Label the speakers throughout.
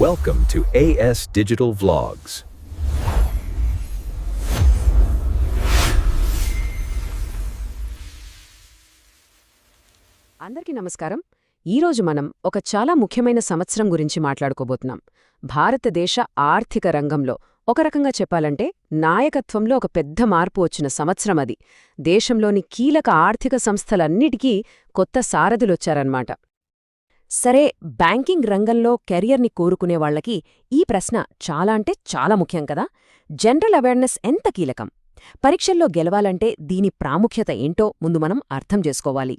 Speaker 1: Welcome to AS Digital Vlogs.
Speaker 2: అందరికీ నమస్కారం. ఈరోజు మనం ఒక చాలా ముఖ్యమైన సంవత్సరం గురించి మాట్లాడుకోబోతున్నాం. భారతదేశ ఆర్థిక రంగంలో ఒక రకంగా చెప్పాలంటే నాయకత్వంలో ఒక పెద్ద మార్పు వచ్చిన సంవత్సరం అది. దేశంలోని కీలక ఆర్థిక సంస్థలన్నిటికీ కొత్త సారథులొచ్చారన్నమాట. సరే, బ్యాంకింగ్ రంగంలో కెరియర్ని కోరుకునే వాళ్లకి ఈ ప్రశ్న చాలా అంటే చాలా ముఖ్యం కదా. జనరల్ అవేర్నెస్ ఎంత కీలకం? పరీక్షల్లో గెలవాలంటే దీని ప్రాముఖ్యత ఏంటో ముందు మనం అర్థం చేసుకోవాలి.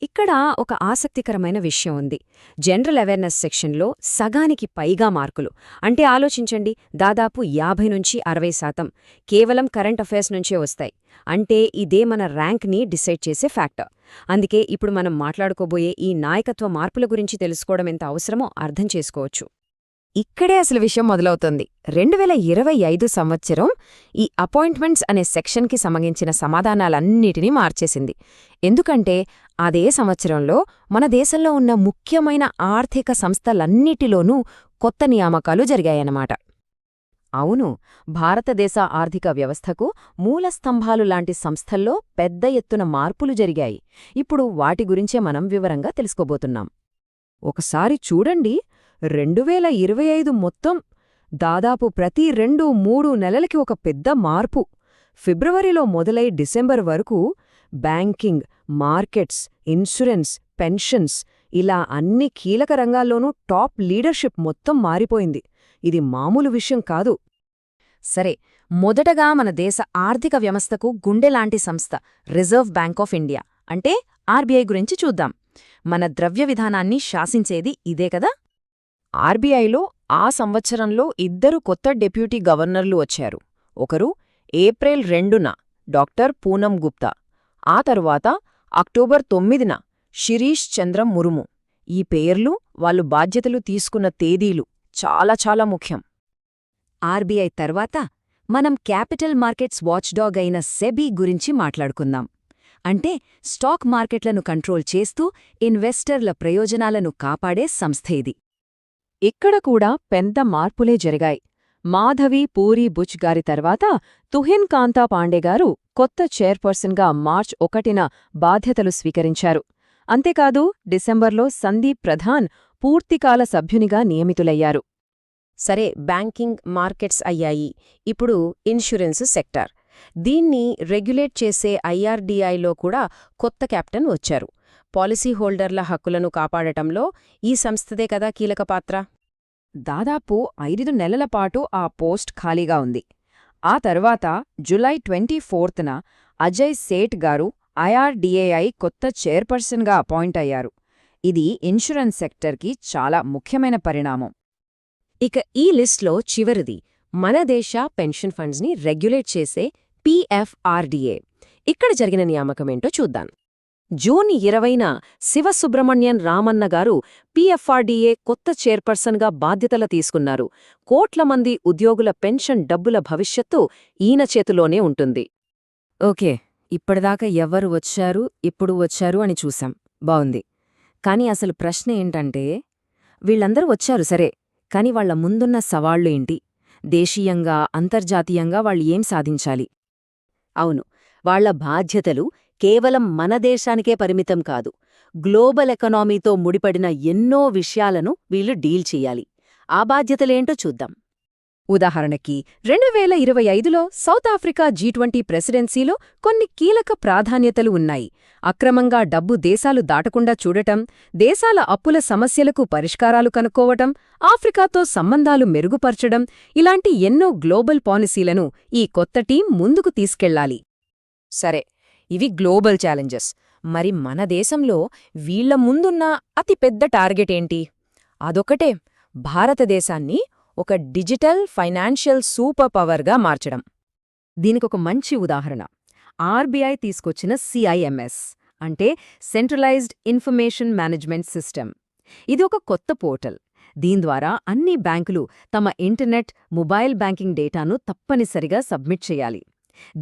Speaker 2: ఇక్కడ ఒక ఆసక్తికరమైన విషయం ఉంది. జనరల్ అవేర్నెస్ సెక్షన్లో సగానికి పైగా మార్కులు, అంటే ఆలోచించండి, దాదాపు 50-60% కేవలం కరెంట్ అఫైర్స్ నుంచే వస్తాయి. అంటే ఇదే మన ర్యాంక్ని డిసైడ్ చేసే ఫ్యాక్టర్. అందుకే ఇప్పుడు మనం మాట్లాడుకోబోయే ఈ నాయకత్వ మార్పుల గురించి తెలుసుకోవడం ఎంత అవసరమో అర్థం చేసుకోవచ్చు. ఇక్కడే అసలు విషయం మొదలవుతుంది. 2025 సంవత్సరం ఈ అపాయింట్మెంట్స్ అనే సెక్షన్కి సంబంధించిన సమాధానాలన్నిటినీ మార్చేసింది. ఎందుకంటే అదే సంవత్సరంలో మన దేశంలో ఉన్న ముఖ్యమైన ఆర్థిక సంస్థలన్నిటిలోనూ కొత్త నియామకాలు జరిగాయన్నమాట. అవును, భారతదేశ ఆర్థిక వ్యవస్థకు మూలస్తంభాలు లాంటి సంస్థల్లో పెద్ద ఎత్తున మార్పులు జరిగాయి. ఇప్పుడు వాటి గురించే మనం వివరంగా తెలుసుకోబోతున్నాం. ఒకసారి చూడండి, 2025 మొత్తం దాదాపు ప్రతి 2-3 నెలలకి ఒక పెద్ద మార్పు. ఫిబ్రవరిలో మొదలై డిసెంబర్ వరకు బ్యాంకింగ్, మార్కెట్స్, ఇన్సూరెన్స్, పెన్షన్స్ ఇలా అన్ని కీలక రంగాల్లోనూ టాప్ లీడర్షిప్ మొత్తం మారిపోయింది. ఇది మామూలు విషయం కాదు. సరే, మొదటగా మన దేశ ఆర్థిక వ్యవస్థకు గుండెలాంటి సంస్థ రిజర్వ్ బ్యాంక్ ఆఫ్ ఇండియా అంటే ఆర్బీఐ గురించి చూద్దాం. మన ద్రవ్య విధానాన్ని శాసించేది ఇదే కదా. ఆర్బీఐలో ఆ సంవత్సరంలో 2 కొత్త డెప్యూటీ గవర్నర్లు వచ్చారు. ఒకరు ఏప్రిల్ 2న డాక్టర్ పూనం గుప్తా, ఆ తరువాత అక్టోబర్ 9న శిరీష్ చంద్ర ముర్ము. ఈ పేర్లు వాళ్ళు బాధ్యతలు తీసుకున్న తేదీలు చాలా చాలా ముఖ్యం. ఆర్బీఐ తర్వాత మనం క్యాపిటల్ మార్కెట్స్ వాచ్డాగ్ అయిన సెబీ గురించి మాట్లాడుకుందాం. అంటే స్టాక్ మార్కెట్లను కంట్రోల్ చేస్తూ ఇన్వెస్టర్ల ప్రయోజనాలను కాపాడే సంస్థ ఇది. ఇక్కడ కూడా పెద్ద మార్పులే జరిగాయి. మాధవి పూరి బుచ్ గారి తర్వాత తుహిన్ కాంతా పాండేగారు కొత్త చైర్పర్సన్గా మార్చ్ 1న బాధ్యతలు స్వీకరించారు. అంతేకాదు డిసెంబర్లో సందీప్ ప్రధాన్ పూర్తికాల సభ్యునిగా నియమితులయ్యారు. సరే, బ్యాంకింగ్, మార్కెట్స్ అయ్యాయి. ఇప్పుడు ఇన్సూరెన్స్ సెక్టార్. దీన్ని రెగ్యులేట్ చేసే ఐఆర్డీఐలో కూడా కొత్త కెప్టెన్ వచ్చారు. పాలసీ హోల్డర్ల హక్కులను కాపాడటంలో ఈ సంస్థదే కదా కీలక పాత్ర. దాదాపు 5 నెలల పాటు ఆ పోస్ట్ ఖాళీగా ఉంది. ఆ తర్వాత జులై 24న అజయ్ సేఠ్ గారు ఐఆర్డీఏఐ కొత్త చైర్పర్సన్గా అపాయింట్ అయ్యారు. ఇది ఇన్సూరెన్స్ సెక్టర్కి చాలా ముఖ్యమైన పరిణామం. ఇక ఈ లిస్ట్లో చివరిది మన దేశ పెన్షన్ ఫండ్స్ని రెగ్యులేట్ చేసే పీఎఫ్ఆర్డీఏ. ఇక్కడ జరిగిన నియామకమేంటో చూద్దాం. జూన్ 20న శివసుబ్రహ్మణ్యన్ రామన్న గారు పీఎఫ్ఆర్డీఏ కొత్త చైర్పర్సన్గా బాధ్యతలు తీసుకున్నారు. కోట్ల మంది ఉద్యోగుల పెన్షన్ డబ్బుల భవిష్యత్తు ఈయన చేతిలోనే ఉంటుంది. ఓకే, ఇప్పటిదాకా ఎవరు వచ్చారు, ఇప్పుడు వచ్చారు అని చూశాం, బావుంది. కాని అసలు ప్రశ్న ఏంటంటే, వీళ్ళందరూ వచ్చారు సరే, కాని వాళ్ల ముందున్న సవాళ్లు ఏంటి? దేశీయంగా, అంతర్జాతీయంగా వాళ్ళు ఏం సాధించాలి? అవును, వాళ్ల బాధ్యతలు కేవలం మన దేశానికే పరిమితం కాదు. గ్లోబల్ ఎకనామీతో ముడిపడిన ఎన్నో విషయాలను వీళ్లు డీల్ చెయ్యాలి. ఆ బాధ్యతలేంటో చూద్దాం. ఉదాహరణకి 2025లో సౌత్ ఆఫ్రికా G20 ప్రెసిడెన్సీలో కొన్ని కీలక ప్రాధాన్యతలు ఉన్నాయి. అక్రమంగా డబ్బు దేశాలు దాటకుండా చూడటం, దేశాల అప్పుల సమస్యలకు పరిష్కారాలు కనుక్కోవటం, ఆఫ్రికాతో సంబంధాలు మెరుగుపరచడం, ఇలాంటి ఎన్నో గ్లోబల్ పాలసీలను ఈ కొత్త టీం ముందుకు తీసుకెళ్లాలి. సరే, ఇవి గ్లోబల్ ఛాలెంజెస్. మరి మన దేశంలో వీళ్ల ముందున్న అతిపెద్ద టార్గెట్ ఏంటి? అదొకటే, భారతదేశాన్ని ఒక డిజిటల్ ఫైనాన్షియల్ సూపర్ పవర్గా మార్చడం. దీనికొక మంచి ఉదాహరణ ఆర్బీఐ తీసుకొచ్చిన సిఐఎంఎస్ అంటే సెంట్రలైజ్డ్ ఇన్ఫర్మేషన్ మేనేజ్మెంట్ సిస్టమ్. ఇది ఒక కొత్త పోర్టల్. దీని ద్వారా అన్ని బ్యాంకులు తమ ఇంటర్నెట్, మొబైల్ బ్యాంకింగ్ డేటాను తప్పనిసరిగా సబ్మిట్ చేయాలి.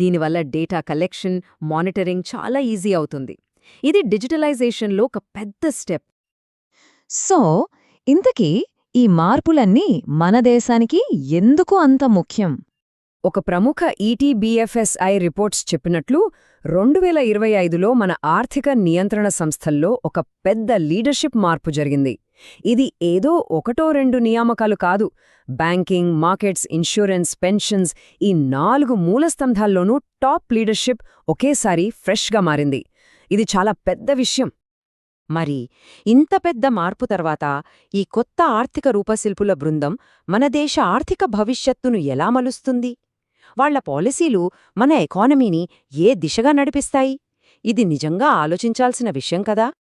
Speaker 2: దీనివల్ల డేటా కలెక్షన్, మానిటరింగ్ చాలా ఈజీ అవుతుంది. ఇది డిజిటలైజేషన్లో ఒక పెద్ద స్టెప్. సో ఇంతకీ
Speaker 3: ఈ మార్పులన్నీ మన దేశానికి ఎందుకు అంత ముఖ్యం?
Speaker 2: ఒక ప్రముఖ ఈటీబీఎఫ్ఎస్ఐ రిపోర్ట్స్ చెప్పినట్లు 2025లో మన ఆర్థిక నియంత్రణ సంస్థల్లో ఒక పెద్ద లీడర్షిప్ మార్పు జరిగింది. ఇది ఏదో ఒకటో రెండు నియామకాలు కాదు. బ్యాంకింగ్, మార్కెట్స్, ఇన్సూరెన్స్, పెన్షన్స్ ఈ 4 మూలస్తంభాల్లోనూ టాప్ లీడర్షిప్ ఒకేసారి ఫ్రెష్గా మారింది. ఇది చాలా పెద్ద విషయం.
Speaker 3: మరి ఇంత పెద్ద మార్పు తర్వాత ఈ కొత్త ఆర్థిక రూపశిల్పుల బృందం మన దేశ ఆర్థిక భవిష్యత్తును ఎలా మలుస్తుంది? వాళ్ల పాలసీలు మన ఎకానమీని ఏ దిశగా నడిపిస్తాయి? ఇది నిజంగా ఆలోచించాల్సిన విషయం కదా.